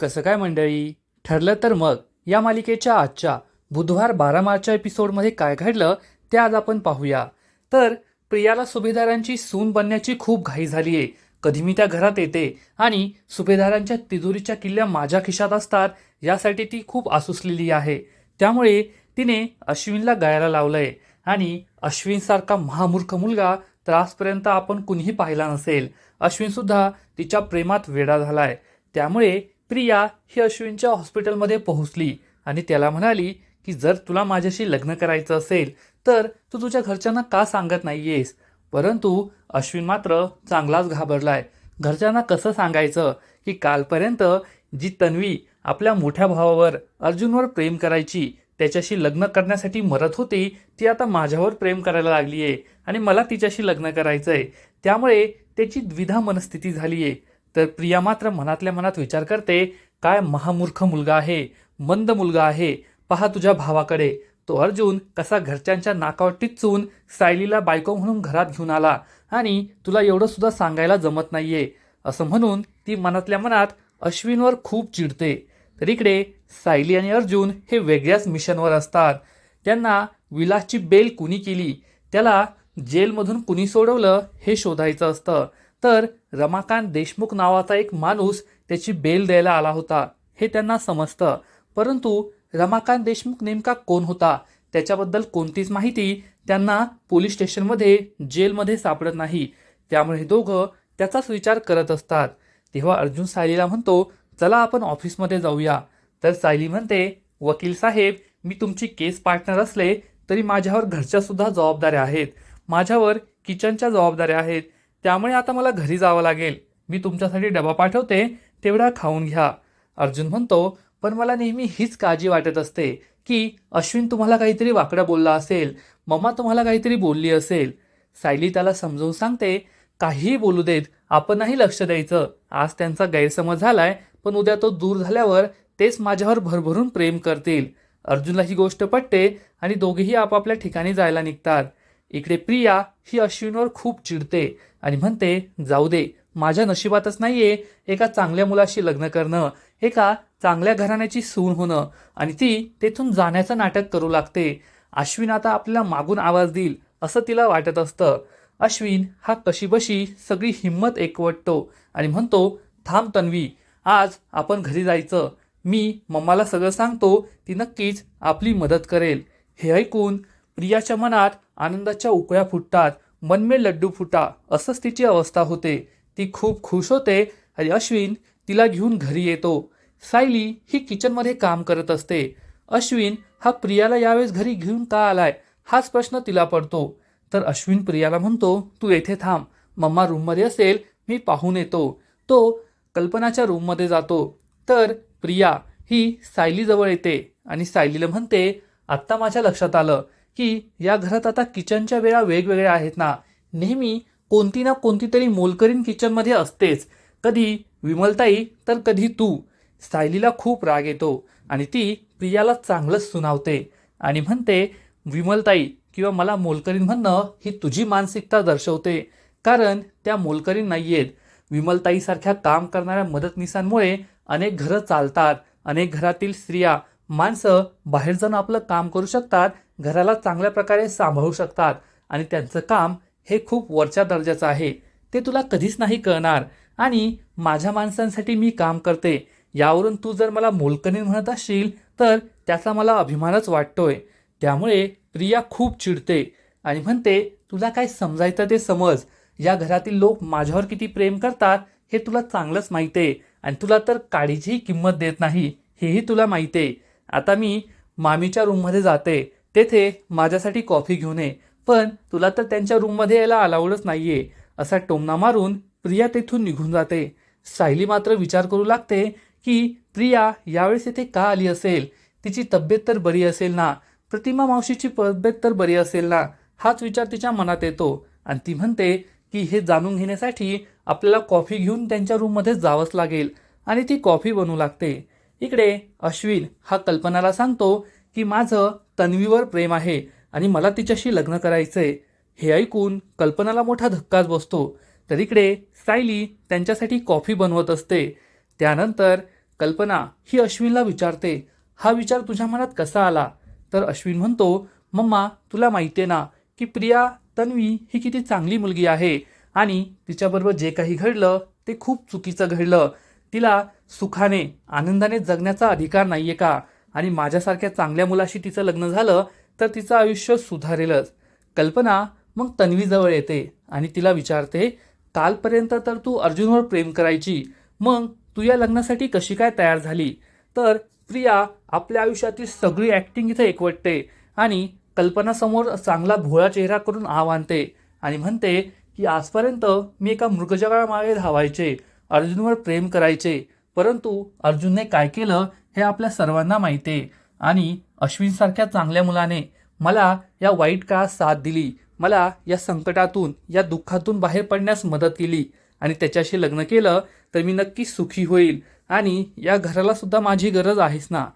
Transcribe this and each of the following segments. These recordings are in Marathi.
कसं काय मंडळी, ठरलं तर मग या मालिकेच्या आजच्या बुधवार 12 मार्चच्या एपिसोडमध्ये काय घडलं ते आज आपण पाहूया. तर प्रियाला सुभेदारांची सून बनण्याची खूप घाई झाली आहे. कधी मी त्या घरात येते आणि सुभेदारांच्या तिजोरीच्या किल्ल्या माझ्या खिशात असतात यासाठी ती खूप आसुसलेली आहे. त्यामुळे तिने अश्विनला गायला लावलंय आणि अश्विनसारखा महामूर्ख मुलगा तर आजपर्यंत आपण कुणीही पाहिला नसेल. अश्विनसुद्धा तिच्या प्रेमात वेडा झालाय. त्यामुळे प्रिया ही अश्विनच्या हॉस्पिटलमध्ये पोहोचली आणि त्याला म्हणाली की जर तुला माझ्याशी लग्न करायचं असेल तर तू तुझ्या घरच्यांना का सांगत नाहीयेस. परंतु अश्विन मात्र चांगलाच घाबरलाय. घरच्यांना कसं सांगायचं की कालपर्यंत जी तन्वी आपल्या मोठ्या भावावर अर्जुनवर प्रेम करायची, त्याच्याशी लग्न करण्यासाठी मरत होती, ती आता माझ्यावर प्रेम करायला लागली आहे आणि मला तिच्याशी लग्न करायचंय. त्यामुळे त्याची द्विधा मनस्थिती झाली आहे. तर प्रिया मात्र मनातल्या मनात विचार करते, काय महामूर्ख मुलगा आहे, मंद मुलगा आहे. पहा तुझ्या भावाकडे, तो अर्जुन कसा घरच्यांच्या नाकावर टिचून सायलीला बायको म्हणून घरात घेऊन आला आणि तुला एवढं सुद्धा सांगायला जमत नाहीये, असं म्हणून ती मनातल्या मनात अश्विनवर खूप चिडते. तर इकडे सायली आणि अर्जुन हे वेगळ्याच मिशनवर असतात. त्यांना विलासची बेल कुणी केली, त्याला जेलमधून कुणी सोडवलं हे शोधायचं असतं. तर रमाकांत देशमुख नावाचा एक माणूस त्याची बेल द्यायला आला होता हे त्यांना समजतं. परंतु रमाकांत देशमुख नेमका कोण होता त्याच्याबद्दल कोणतीच माहिती त्यांना पोलीस स्टेशनमध्ये जेलमध्ये सापडत नाही. त्यामुळे हे दोघं त्याचाच विचार करत असतात. तेव्हा अर्जुन सायलीला म्हणतो, चला आपण ऑफिसमध्ये जाऊया. तर सायली म्हणते, वकील साहेब, मी तुमची केस पार्टनर असले तरी माझ्यावर घरच्या सुद्धा जबाबदाऱ्या आहेत, माझ्यावर किचनच्या जबाबदाऱ्या आहेत. त्यामुळे आता मला घरी जावं लागेल. मी तुमच्यासाठी डबा पाठवते, तेवढा खाऊन घ्या. अर्जुन म्हणतो, पण मला नेहमी हीच काळजी वाटत असते की अश्विन तुम्हाला काहीतरी वाकडं बोलला असेल, मम्मा तुम्हाला काहीतरी बोलली असेल. सायली त्याला समजावून सांगते, काहीही बोलू देत, आपण नाही लक्ष द्यायचं. आज त्यांचा गैरसमज झालाय, पण उद्या तो दूर झाल्यावर तेच माझ्यावर भरभरून प्रेम करतील. अर्जुनला ही गोष्ट पटते आणि दोघेही आपापल्या ठिकाणी जायला निघतात. इकडे प्रिया ही अश्विनवर खूप चिडते आणि म्हणते, जाऊ दे, माझ्या नशिबातच नाहीये एका चांगल्या मुलाशी लग्न करणं, एका चांगल्या घराण्याची सून होणं, आणि ती तेथून जाण्याचं नाटक करू लागते. अश्विन आता आपल्याला मागून आवाज देईल असं तिला वाटत असतं. अश्विन हा कशीबशी सगळी हिंमत एकवटतो आणि म्हणतो, थांब तन्वी, आज आपण घरी जायचं. मी मम्माला सगळं सांगतो, ती नक्कीच आपली मदत करेल. हे ऐकून प्रियाच्या मनात आनंदाच्या उकळ्या फुटतात. मन में लड्डू फुटा असंच तिची अवस्था होते. ती खूप खुश होते आणि अश्विन तिला घेऊन घरी येतो. सायली ही किचनमध्ये काम करत असते. अश्विन हा प्रियाला यावेळेस घरी घेऊन का आलाय हाच प्रश्न तिला पडतो. तर अश्विन प्रियाला म्हणतो, तू येथे थांब, मम्मा रूममध्ये असेल, मी पाहून येतो. तो कल्पनाच्या रूममध्ये जातो. तर प्रिया ही सायलीजवळ येते आणि सायलीला म्हणते, आत्ता माझ्या लक्षात आलं की या घरात आता किचनच्या वेळा वेगवेगळ्या आहेत ना. नेहमी कोणती ना कोणती तरी मोलकरीण किचनमध्ये असतेच, कधी विमलताई तर कधी तू. सायलीला खूप राग येतो आणि ती प्रियाला चांगलंच सुनावते आणि म्हणते, विमलताई किंवा मला मोलकरीण म्हणणं ही तुझी मानसिकता दर्शवते, कारण त्या मोलकरीण नाही आहेत. विमलताईसारख्या काम करणाऱ्या मदतनीसांमुळे अनेक घरं चालतात, अनेक घरातील स्त्रिया माणसं बाहेर जाऊन आपलं काम करू शकतात, घराला चांगल्या प्रकारे सांभाळू शकतात आणि त्यांचं काम हे खूप वरच्या दर्जाचं आहे. ते तुला कधीच नाही कळणार आणि माझ्या माणसांसाठी मी काम करते, यावरून तू जर मला मोलकरीण म्हणत असशील तर त्याचा मला अभिमानच वाटतोय. त्यामुळे प्रिया खूप चिडते आणि म्हणते, तुला काय समजायचं ते समज. या घरातील लोक माझ्यावर किती प्रेम करतात हे तुला चांगलंच माहिती आहे आणि तुला तर काडीचीही किंमत देत नाही हेही तुला माहिती आहे. आता मी मामीच्या रूममध्ये जाते, तेथे माझ्यासाठी कॉफी घेऊन ये, पण तुला तर त्यांच्या रूममध्ये यायला अलाउडच नाहीये. असा टोमणा मारून प्रिया तेथून निघून जाते. सायली मात्र विचार करू लागते की प्रिया यावेळेस येथे का आली असेल. तिची तब्येत तर बरी असेल ना, प्रतिमा मावशीची तब्येत तर बरी असेल ना, हाच विचार तिच्या मनात येतो आणि ती म्हणते की हे जाणून घेण्यासाठी आपल्याला कॉफी घेऊन त्यांच्या रूममध्ये जावंच लागेल आणि ती कॉफी बनवू लागते. इकडे अश्विन हा कल्पनाला सांगतो की माझं तन्वीवर प्रेम आहे आणि मला तिच्याशी लग्न करायचंय. हे ऐकून कल्पनाला मोठा धक्काच बसतो. तर इकडे सायली त्यांच्यासाठी कॉफी बनवत असते. त्यानंतर कल्पना ही अश्विनला विचारते, हा विचार तुझ्या मनात कसा आला? तर अश्विन म्हणतो, मम्मा तुला माहिती आहे ना की प्रिया तन्वी ही किती चांगली मुलगी आहे आणि तिच्याबरोबर जे काही घडलं ते खूप चुकीचं घडलं. तिला सुखाने आनंदाने जगण्याचा अधिकार नाहीये का? आणि माझ्यासारख्या चांगल्या मुलाशी तिचं लग्न झालं तर तिचं आयुष्य सुधारेलच. कल्पना मग तन्वीजवळ येते आणि तिला विचारते, कालपर्यंत तर तू अर्जुनवर प्रेम करायची, मग तू या लग्नासाठी कशी काय तयार झाली? तर प्रिया आपल्या आयुष्यातील सगळी ॲक्टिंग इथे एकवटते आणि कल्पनासमोर चांगला भोळा चेहरा करून आव आणते आणि म्हणते की आजपर्यंत मी एका मृगजळामागे धावायचे, अर्जुनवर प्रेम करायचे, परंतु अर्जुनने काय केलं हे आपल्या सर्वांना माहिती आहे. आणि अश्विनसारख्या चांगल्या मुलाने मला या वाईट काळात साथ दिली, मला या संकटातून या दुःखातून बाहेर पडण्यास मदत केली आणि त्याच्याशी लग्न केलं तर मी नक्की सुखी होईल आणि या घराला सुद्धा माझी गरज आहेच ना.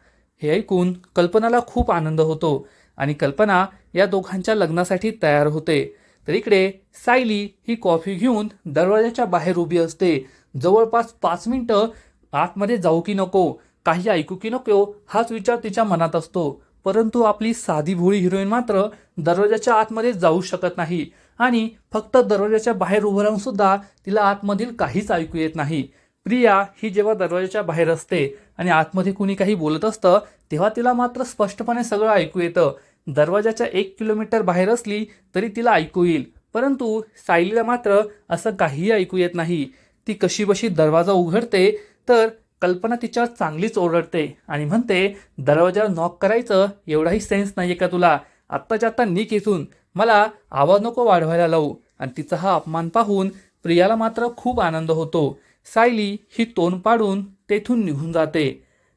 हे ऐकून कल्पनाला खूप आनंद होतो आणि कल्पना या दोघांच्या लग्नासाठी तयार होते. तर इकडे सायली ही कॉफी घेऊन दरवाजाच्या बाहेर उभी असते. जवळपास 5 मिनिटं आतमध्ये जाऊ की नको, काही ऐकू की नको हाच विचार तिच्या मनात असतो. परंतु आपली साधी भोळी हिरोईन मात्र दरवाजाच्या आतमध्ये जाऊ शकत नाही आणि फक्त दरवाजाच्या बाहेर उभं राहून सुद्धा तिला आतमधील काहीच ऐकू येत नाही. प्रिया ही जेव्हा दरवाजाच्या बाहेर असते आणि आतमध्ये कुणी काही बोलत असतं तेव्हा तिला मात्र स्पष्टपणे सगळं ऐकू येतं. दरवाजाच्या 1 किलोमीटर बाहेर असली तरी तिला ऐकू येईल, परंतु सायलीला मात्र असं काहीही ऐकू येत नाही. ती कशीबशी दरवाजा उघडते तर कल्पना तिच्यावर चांगलीच ओरडते आणि म्हणते, दरवाजावर नॉक करायचं एवढाही सेन्स नाहीये का तुला? आत्ताच्या आत्ता निक इथून, मला आवाज नको वाढवायला लावू. आणि तिचा हा अपमान पाहून प्रियाला मात्र खूप आनंद होतो. सायली ही तोंड पाडून तेथून निघून जाते.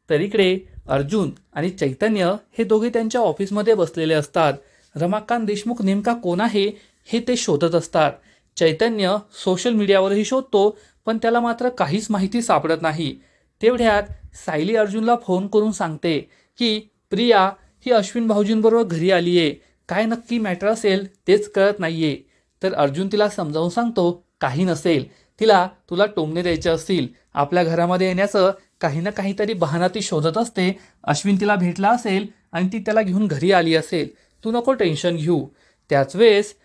तर इकडे अर्जुन आणि चैतन्य हे दोघे त्यांच्या ऑफिसमध्ये बसलेले असतात. रमाकांत देशमुख नेमका कोण आहे हे ते शोधत असतात. चैतन्य सोशल मीडियावरही शोधतो पण त्याला मात्र काहीच माहिती सापडत नाही. तेवढ्यात सायली अर्जुनला फोन करून सांगते की प्रिया ही अश्विन भाऊजींबरोबर घरी आली आहे, काय नक्की मॅटर असेल तेच कळत नाहीये. तर अर्जुन तिला समजावून सांगतो, काही नसेल, तिला तुला टोमणे द्यायचे असतील, आपल्या घरामध्ये येण्याचं काही ना काहीतरी बहाणा ती शोधत असते. अश्विन तिला भेटला असेल आणि ती त्याला घेऊन घरी आली असेल, तू नको टेन्शन घेऊ. त्याच वेळेस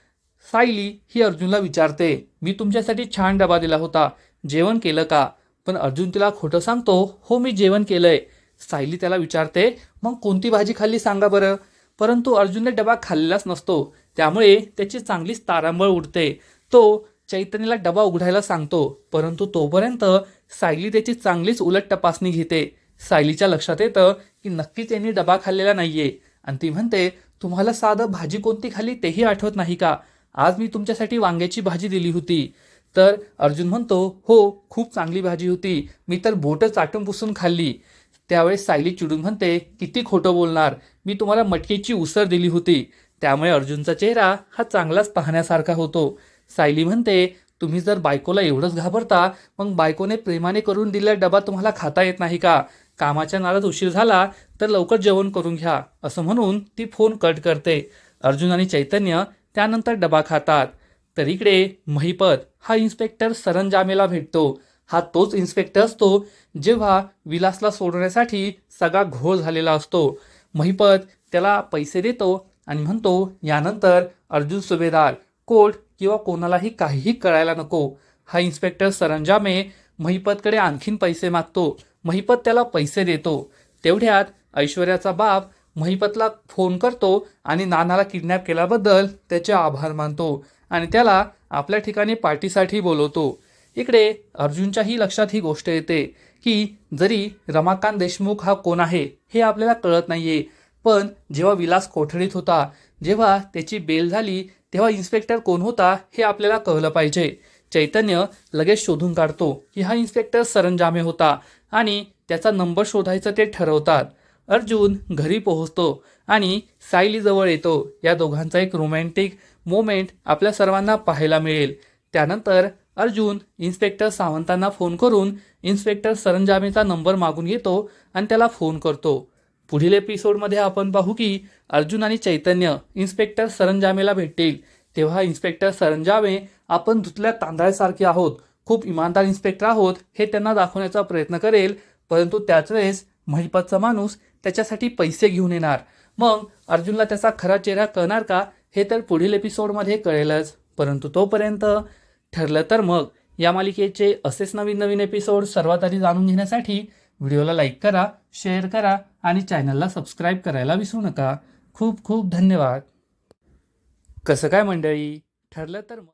सायली ही अर्जुनला विचारते, मी तुमच्यासाठी छान डबा दिला होता, जेवण केलं का? पण अर्जुन तिला खोटं सांगतो, हो मी जेवण केलंय. सायली त्याला विचारते, मग कोणती भाजी खाल्ली सांगा बरं? परंतु अर्जुनने डबा खाल्लेलाच नसतो, त्यामुळे त्याची चांगलीच तारांबळ उडते. तो चैतन्यला डबा उघडायला सांगतो, परंतु तोपर्यंत सायली त्याची चांगलीच उलट तपासणी घेते. सायलीच्या लक्षात येतं की नक्कीच यांनी डबा खाल्लेला नाहीये आणि ती म्हणते, तुम्हाला साधं भाजी कोणती खाल्ली तेही आठवत नाही का? आज मी तुमच्यासाठी वांग्याची भाजी दिली होती. तर अर्जुन म्हणतो, हो खूप चांगली भाजी होती, मी तर बोटं चाटून पुसून खाल्ली. त्यावेळेस सायली चिडून म्हणते, किती खोटं बोलणार, मी तुम्हाला मटकीची उसळ दिली होती. त्यामुळे अर्जुनचा चेहरा हा चांगलाच पाहण्यासारखा होतो. सायली म्हणते, तुम्ही जर बायकोला एवढंच घाबरता मग बायकोने प्रेमाने करून दिलेला डबा तुम्हाला खाता येत नाही का? कामाच्या नादात उशीर झाला तर लवकर जेवण करून घ्या. असं म्हणून ती फोन कट करते. अर्जुन आणि चैतन्य त्यानंतर डबा खातात. तर इकडे महिपत हा इन्स्पेक्टर सरंजामेला भेटतो. हा तोच इन्स्पेक्टर असतो जेव्हा विलासला सोडवण्यासाठी सगळा घोळ झालेला असतो. महिपत त्याला पैसे देतो आणि म्हणतो, यानंतर अर्जुन सुभेदार, कोर्ट किंवा कोणालाही काहीही कळायला नको. हा इन्स्पेक्टर सरंजामे महिपतकडे आणखीन पैसे मागतो. महिपत त्याला पैसे देतो. तेवढ्यात ऐश्वर्याचा बाप महिपतला फोन करतो आणि नानाला किडनॅप केल्याबद्दल त्याचे आभार मानतो आणि त्याला आपल्या ठिकाणी पार्टीसाठी बोलवतो. इकडे अर्जुनच्याही लक्षात ही गोष्ट येते की जरी रमाकांत देशमुख हा कोण आहे हे आपल्याला कळत नाहीये, पण जेव्हा विलास कोठडीत होता, जेव्हा त्याची बेल झाली, तेव्हा इन्स्पेक्टर कोण होता हे आपल्याला कळलं पाहिजे. चैतन्य लगेच शोधून काढतो की हा इन्स्पेक्टर सरंजामे होता आणि त्याचा नंबर शोधायचं ते ठरवतात. अर्जुन घरी पोहोचतो आणि सायलीजवळ येतो. या दोघांचा एक रोमॅन्टिक मोमेंट आपल्या सर्वांना पाहायला मिळेल. त्यानंतर अर्जुन इन्स्पेक्टर सावंतांना फोन करून इन्स्पेक्टर सरंजामेचा नंबर मागून घेतो आणि त्याला फोन करतो. पुढील एपिसोडमध्ये आपण पाहू की अर्जुन आणि चैतन्य इन्स्पेक्टर सरंजामेला भेटतील. तेव्हा इन्स्पेक्टर सरंजामे आपण धुतल्या तांदळासारखे आहोत, खूप इमानदार इन्स्पेक्टर आहोत हे त्यांना दाखवण्याचा प्रयत्न करेल. परंतु त्याच वेळेस महिपतचा माणूस त्याच्यासाठी पैसे घेऊन येणार. मग अर्जुनला त्याचा खरा चेहरा कळणार का हे तर पुढील एपिसोडमध्ये कळेलच. परंतु तोपर्यंत ठरलं तर मग या मालिकेचे असेच नवीन नवीन एपिसोड सर्वात आधी जाणून घेण्यासाठी व्हिडिओला लाईक करा, शेअर करा आणि चॅनलला सबस्क्राईब करायला विसरू नका. खूप खूप धन्यवाद. कसं काय मंडळी, ठरलं तर